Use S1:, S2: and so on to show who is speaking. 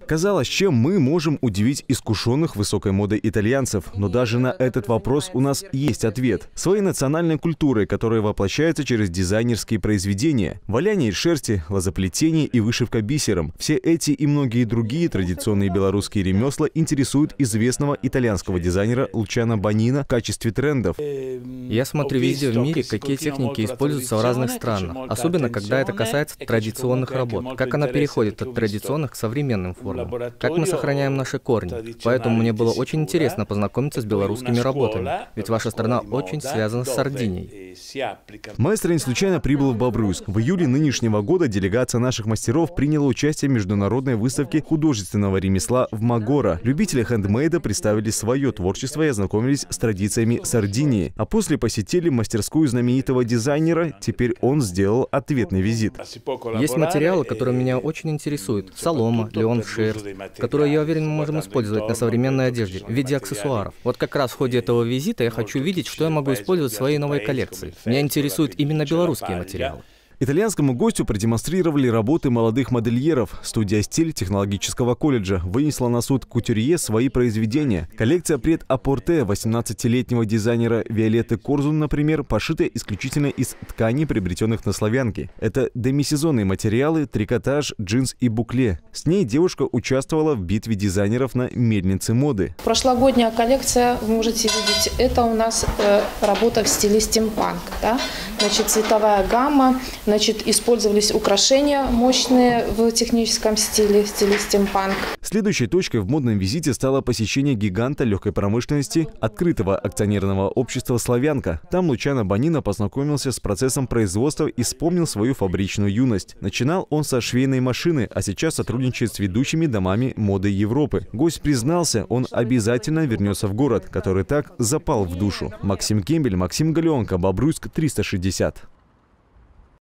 S1: Казалось, чем мы можем удивить искушенных высокой модой итальянцев, но даже на этот вопрос у нас есть ответ. Своей национальной культурой, которая воплощается через дизайнерские произведения, валяние из шерсти, лозоплетение и вышивка бисером. Все эти и многие другие традиционные белорусские ремесла интересуют известного итальянского дизайнера Лучано Бонина в качестве трендов.
S2: Я смотрю везде в мире, какие техники используются в разных странах, особенно когда это касается традиционных работ, как она переходит от традиционных к современным формам, как мы сохраняем наши корни. Поэтому мне было очень интересно познакомиться с белорусскими работами, ведь ваша страна очень связана с Сардинией.
S1: Маэстро не случайно прибыл в Бобруйск. В июле нынешнего года делегация наших мастеров приняла участие в международной выставке художественного ремесла в Магоро. Любители хендмейда представили свое творчество и ознакомились с традициями Сардинии. А после посетили мастерскую знаменитого дизайнера. Теперь он сделал ответный визит.
S2: Есть материалы, которые меня очень интересуют. Солома, лен, шерсть, которые, я уверен, мы можем использовать на современной одежде в виде аксессуаров. Вот как раз в ходе этого визита я хочу видеть, что я могу использовать в своей новой коллекции. Меня интересуют именно белорусские материалы.
S1: Итальянскому гостю продемонстрировали работы молодых модельеров. Студия «Стиль» технологического колледжа вынесла на суд кутюрье свои произведения. Коллекция прет-а-порте 18-летнего дизайнера Виолетты Корзун, например, пошита исключительно из тканей, приобретенных на Славянке. Это демисезонные материалы, трикотаж, джинс и букле. С ней девушка участвовала в битве дизайнеров на мельнице моды.
S3: Прошлогодняя коллекция, вы можете видеть, это у нас работа в стиле стимпанк. Да? Значит, цветовая гамма. Значит, использовались украшения мощные в техническом стиле стимпанк.
S1: Следующей точкой в модном визите стало посещение гиганта легкой промышленности, открытого акционерного общества «Славянка». Там Лучано Бонина познакомился с процессом производства и вспомнил свою фабричную юность. Начинал он со швейной машины, а сейчас сотрудничает с ведущими домами моды Европы. Гость признался, он обязательно вернется в город, который так запал в душу. Максим Кембель, Максим Галеонко, Бобруйск, 360.